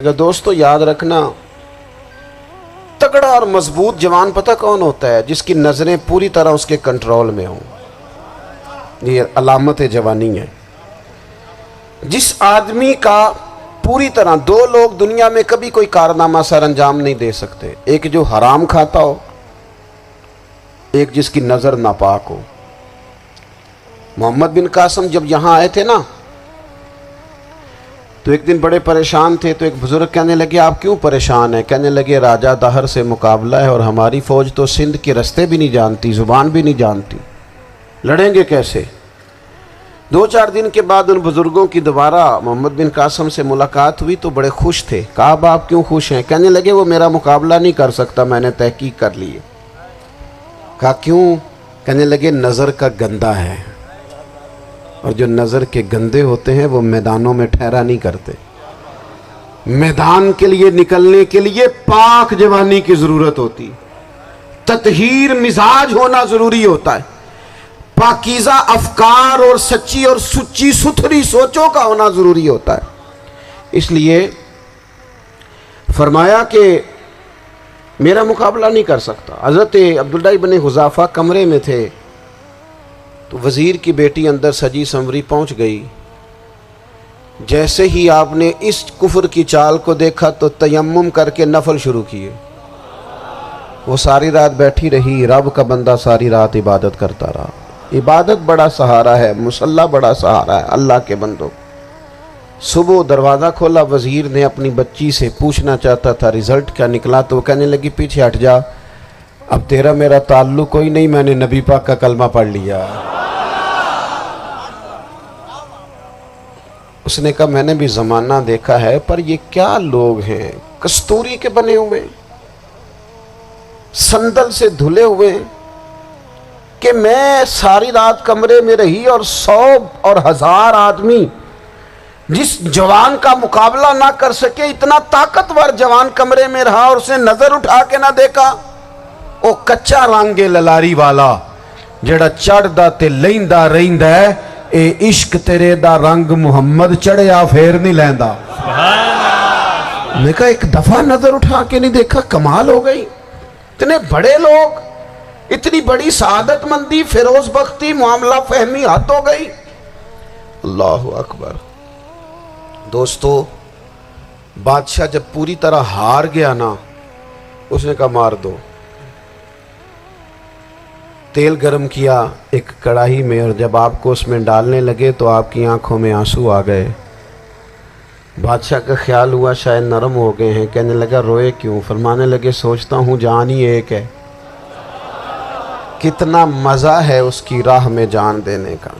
دوستو یاد رکھنا، تگڑا اور مضبوط جوان پتہ کون ہوتا ہے؟ جس کی نظریں پوری طرح اس کے کنٹرول میں ہوں۔ یہ علامت جوانی ہے۔ جس آدمی کا پوری طرح، دو لوگ دنیا میں کبھی کوئی کارنامہ سر انجام نہیں دے سکتے، ایک جو حرام کھاتا ہو، ایک جس کی نظر ناپاک ہو۔ محمد بن قاسم جب یہاں آئے تھے نا، تو ایک دن بڑے پریشان تھے، تو ایک بزرگ کہنے لگے آپ کیوں پریشان ہیں؟ کہنے لگے راجہ دہر سے مقابلہ ہے اور ہماری فوج تو سندھ کے رستے بھی نہیں جانتی، زبان بھی نہیں جانتی، لڑیں گے کیسے؟ 2-4 دن کے بعد ان بزرگوں کی دوبارہ محمد بن قاسم سے ملاقات ہوئی تو بڑے خوش تھے۔ کہا اب آپ کیوں خوش ہیں؟ کہنے لگے وہ میرا مقابلہ نہیں کر سکتا، میں نے تحقیق کر لی ہے۔ کہا کیوں؟ کہنے لگے نظر کا گندہ ہے، اور جو نظر کے گندے ہوتے ہیں وہ میدانوں میں ٹھہرا نہیں کرتے۔ میدان کے لیے نکلنے کے لیے پاک جوانی کی ضرورت ہوتی، تطہیر مزاج ہونا ضروری ہوتا ہے، پاکیزہ افکار اور سچی اور سچی ستھری سوچوں کا ہونا ضروری ہوتا ہے۔ اس لیے فرمایا کہ میرا مقابلہ نہیں کر سکتا۔ حضرت عبداللہ ابن حذافہ کمرے میں تھے، تو وزیر کی بیٹی اندر سجی سنوری پہنچ گئی۔ جیسے ہی آپ نے اس کفر کی چال کو دیکھا تو تیمم کر کے نفل شروع کیے۔ وہ ساری رات بیٹھی رہی، رب کا بندہ ساری رات عبادت کرتا رہا۔ عبادت بڑا سہارا ہے، مصلی بڑا سہارا ہے اللہ کے بندوں۔ صبح دروازہ کھولا، وزیر نے اپنی بچی سے پوچھنا چاہتا تھا رزلٹ کیا نکلا، تو وہ کہنے لگی پیچھے ہٹ جا، اب تیرا میرا تعلق کوئی نہیں، میں نے نبی پاک کا کلمہ پڑھ لیا۔ اس نے کہا میں نے بھی زمانہ دیکھا ہے، پر یہ کیا لوگ ہیں، کستوری کے بنے ہوئے، سندل سے دھلے ہوئے، کہ میں ساری رات کمرے میں رہی اور 100 اور 1000 آدمی جس جوان کا مقابلہ نہ کر سکے، اتنا طاقتور جوان کمرے میں رہا اور اس نے نظر اٹھا کے نہ دیکھا۔ او کچا رنگ للاری والا جڑا چڑھدا تے لیندا رہندا ہے، اے عشق تیرے دا رنگ محمد چڑھیا پھر نہیں لیندا۔ میں کہا ایک دفعہ نظر اٹھا کے نہیں دیکھا، کمال ہو گئی۔ اتنے بڑے لوگ، اتنی بڑی سعادت مندی، فیروز بختی، معاملہ فہمی حد ہو گئی۔ اللہ اکبر۔ دوستو بادشاہ جب پوری طرح ہار گیا نا، اس نے کہا مار دو۔ تیل گرم کیا ایک کڑاہی میں، اور جب آپ کو اس میں ڈالنے لگے تو آپ کی آنکھوں میں آنسو آ گئے۔ بادشاہ کا خیال ہوا شاید نرم ہو گئے ہیں، کہنے لگا روئے کیوں؟ فرمانے لگے سوچتا ہوں جان ہی ایک ہے، کتنا مزہ ہے اس کی راہ میں جان دینے کا،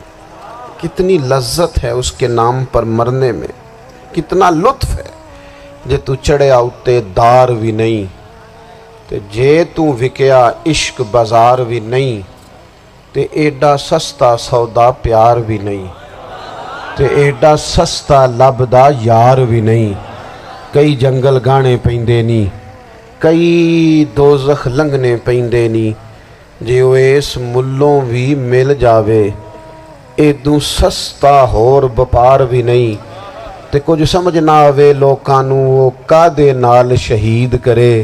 کتنی لذت ہے اس کے نام پر مرنے میں، کتنا لطف ہے۔ جے تو چڑھیا اتے دار بھی نہیں، تے جے تو وکیا عشق بازار بھی نہیں، تے ایڈا سستا سودا پیار بھی نہیں، تے ایڈا سستا لبدا یار بھی نہیں۔ کئی جنگل گانے پیندے نہیں، کئی دوزخ لنگنے پیندے نہیں، جے وہ اس ملوں بھی مل جاوے، ایدوں سستا ہور بپار بھی نہیں۔ تے کچھ سمجھ نہ آوے لوکانوں وہ کادے نال شہید کرے،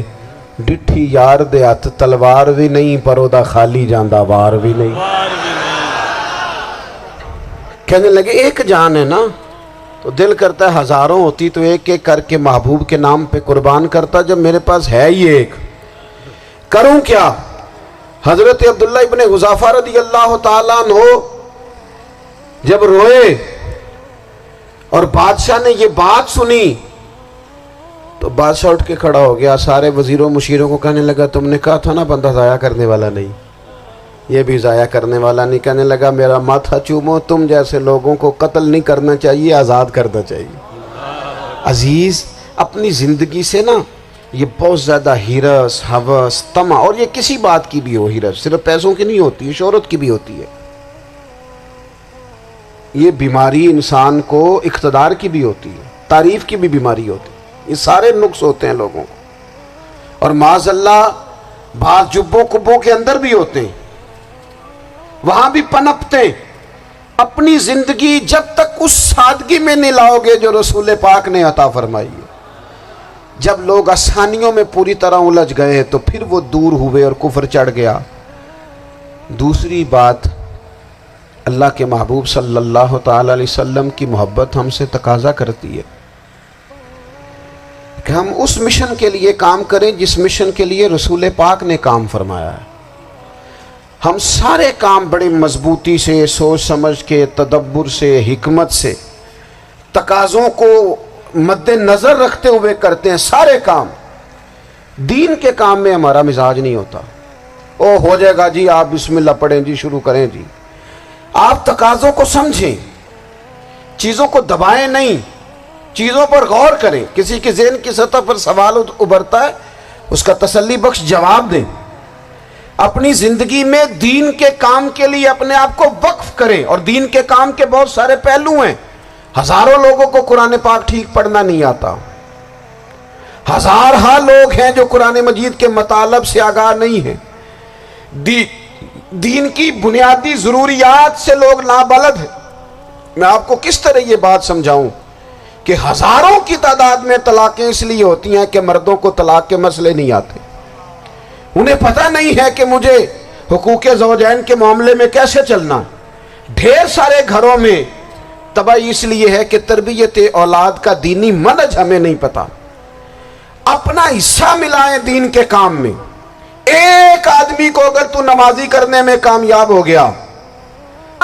ڈٹھی یار دے ہاتھ تلوار بھی نہیں، پر او دا خالی جاندہ وار بھی نہیں۔ کہنے لگے ایک جان ہے نا، تو دل کرتا ہے ہزاروں ہوتی تو ایک ایک کر کے محبوب کے نام پہ قربان کرتا، جب میرے پاس ہے ہی ایک، کروں کیا؟ حضرت عبداللہ ابن حذافہ رضی اللہ تعالیٰ عنہ جب روئے اور بادشاہ نے یہ بات سنی، تو بادشاہ اٹھ کے کھڑا ہو گیا، سارے وزیروں مشیروں کو کہنے لگا تم نے کہا تھا نا بندہ ضائع کرنے والا نہیں، یہ بھی ضائع کرنے والا نہیں۔ کہنے لگا میرا ماتھا چومو، تم جیسے لوگوں کو قتل نہیں کرنا چاہیے، آزاد کرنا چاہیے۔ عزیز اپنی زندگی سے نا یہ بہت زیادہ ہرس، ہوس، طمع، اور یہ کسی بات کی بھی ہو، ہرس صرف پیسوں کی نہیں ہوتی ہے، شہرت کی بھی ہوتی ہے، یہ بیماری انسان کو اقتدار کی بھی ہوتی ہے، تعریف کی بھی بیماری ہوتی ہے، یہ سارے نقص ہوتے ہیں لوگوں کو، اور معاذ اللہ بعض جبوں کبوں کے اندر بھی ہوتے ہیں، وہاں بھی پنپتے ہیں۔ اپنی زندگی جب تک اس سادگی میں نہیں لاؤ گے جو رسول پاک نے عطا فرمائی ہے، جب لوگ آسانیوں میں پوری طرح الجھ گئے تو پھر وہ دور ہوئے اور کفر چڑھ گیا۔ دوسری بات، اللہ کے محبوب صلی اللہ تعالی علیہ وسلم کی محبت ہم سے تقاضا کرتی ہے کہ ہم اس مشن کے لیے کام کریں جس مشن کے لیے رسول پاک نے کام فرمایا ہے۔ ہم سارے کام بڑے مضبوطی سے، سوچ سمجھ کے، تدبر سے، حکمت سے، تقاضوں کو مد نظر رکھتے ہوئے کرتے ہیں سارے کام۔ دین کے کام میں ہمارا مزاج نہیں ہوتا، او ہو جائے گا جی، آپ بسم اللہ پڑھیں جی، شروع کریں جی۔ آپ تقاضوں کو سمجھیں، چیزوں کو دبائیں نہیں، چیزوں پر غور کریں۔ کسی کے ذہن کی سطح پر سوال ابھرتا ہے، اس کا تسلی بخش جواب دیں۔ اپنی زندگی میں دین کے کام کے لیے اپنے آپ کو وقف کریں، اور دین کے کام کے بہت سارے پہلو ہیں۔ ہزاروں لوگوں کو قرآن پاک ٹھیک پڑھنا نہیں آتا، ہزارہ لوگ ہیں جو قرآن مجید کے مطالب سے آگاہ نہیں ہیں، دین کی بنیادی ضروریات سے لوگ نابلد ہیں۔ میں آپ کو کس طرح یہ بات سمجھاؤں کہ ہزاروں کی تعداد میں طلاقیں اس لیے ہوتی ہیں کہ مردوں کو طلاق کے مسئلے نہیں آتے، انہیں پتہ نہیں ہے کہ مجھے حقوق زوجین کے معاملے میں کیسے چلنا۔ ڈھیر سارے گھروں میں تباہی اس لیے ہے کہ تربیت اولاد کا دینی منہج ہمیں نہیں پتا۔ اپنا حصہ ملائیں دین کے کام میں۔ ایک آدمی کو اگر تو نمازی کرنے میں کامیاب ہو گیا،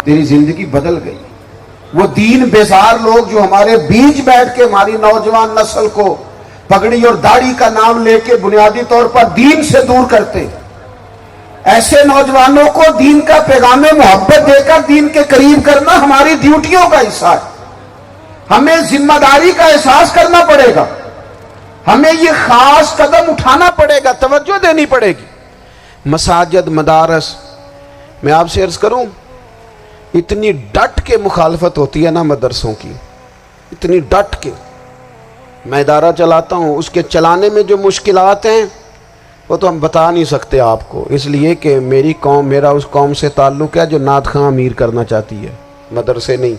تیری زندگی بدل گئی۔ وہ دین بیزار لوگ جو ہمارے بیچ بیٹھ کے ہماری نوجوان نسل کو پگڑی اور داڑھی کا نام لے کے بنیادی طور پر دین سے دور کرتے، ایسے نوجوانوں کو دین کا پیغام محبت دے کر دین کے قریب کرنا ہماری ڈیوٹیوں کا حصہ ہے۔ ہمیں ذمہ داری کا احساس کرنا پڑے گا، ہمیں یہ خاص قدم اٹھانا پڑے گا، توجہ دینی پڑے گی۔ مساجد، مدارس، میں آپ سے عرض کروں، اتنی ڈٹ کے مخالفت ہوتی ہے نا مدرسوں کی، اتنی ڈٹ کے۔ میں ادارہ چلاتا ہوں، اس کے چلانے میں جو مشکلات ہیں وہ تو ہم بتا نہیں سکتے آپ کو، اس لیے کہ میری قوم، میرا اس قوم سے تعلق ہے جو نعت خواں امیر کرنا چاہتی ہے، مدرسے نہیں۔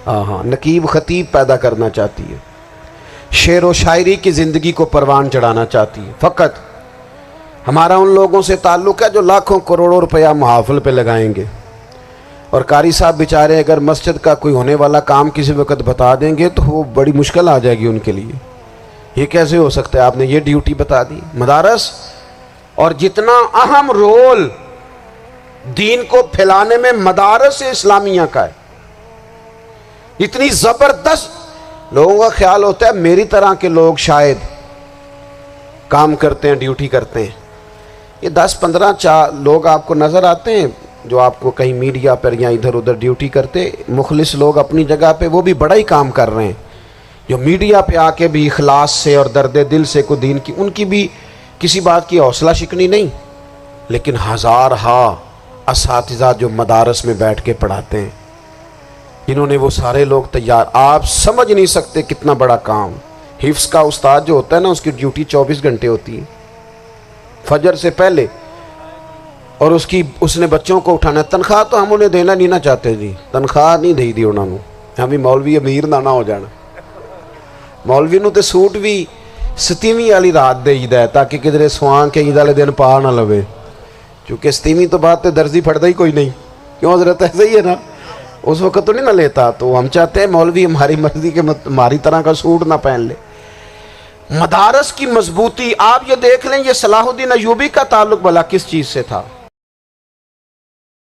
ہاں، نقیب خطیب پیدا کرنا چاہتی ہے، شعر و شاعری کی زندگی کو پروان چڑھانا چاہتی ہے۔ فقط ہمارا ان لوگوں سے تعلق ہے جو لاکھوں کروڑوں روپیہ محافل پہ لگائیں گے، اور قاری صاحب بیچارے اگر مسجد کا کوئی ہونے والا کام کسی وقت بتا دیں گے تو وہ بڑی مشکل آ جائے گی ان کے لیے۔ یہ کیسے ہو سکتا ہے، آپ نے یہ ڈیوٹی بتا دی۔ مدارس، اور جتنا اہم رول دین کو پھیلانے میں مدارس اسلامیہ کا ہے، اتنی زبردست، لوگوں کا خیال ہوتا ہے میری طرح کے لوگ شاید کام کرتے ہیں، ڈیوٹی کرتے ہیں۔ یہ 10-15 لوگ آپ کو نظر آتے ہیں جو آپ کو کہیں میڈیا پر یا ادھر ادھر ڈیوٹی کرتے، مخلص لوگ اپنی جگہ پہ، وہ بھی بڑا ہی کام کر رہے ہیں، جو میڈیا پہ آ کے بھی اخلاص سے اور درد دل سے کو دین کی، ان کی بھی کسی بات کی حوصلہ شکنی نہیں۔ لیکن ہزارہ اساتذہ جو مدارس میں بیٹھ کے پڑھاتے ہیں، جنہوں نے وہ سارے لوگ تیار، آپ سمجھ نہیں سکتے کتنا بڑا کام۔ حفظ کا استاد جو ہوتا ہے نا، اس کی ڈیوٹی 24 گھنٹے ہوتی ہے، فجر سے پہلے، اور اس نے بچوں کو اٹھانا۔ تنخواہ تو ہم انہیں دینا نہیں نہ چاہتے جی، تنخواہ نہیں دے دی انہوں نے، ہمیں مولوی امیر نہ ہو جانا۔ مولوی نو تے سوٹ بھی 27ویں والی رات دے ہے تاکہ کدھر سوان کے عید والے دن پا نہ لوے، چونکہ 27ویں تو بات تے درزی پھڑتا ہی کوئی نہیں، کیوں حضرت؟ ایسے ہی ہے نا، اس وقت تو نہیں نہ لیتا۔ تو ہم چاہتے ہیں مولوی ہماری مرضی کے ہماری طرح کا سوٹ نہ پہن لے۔ مدارس کی مضبوطی، آپ یہ دیکھ لیں، یہ صلاح الدین ایوبی کا تعلق بھلا کس چیز سے تھا؟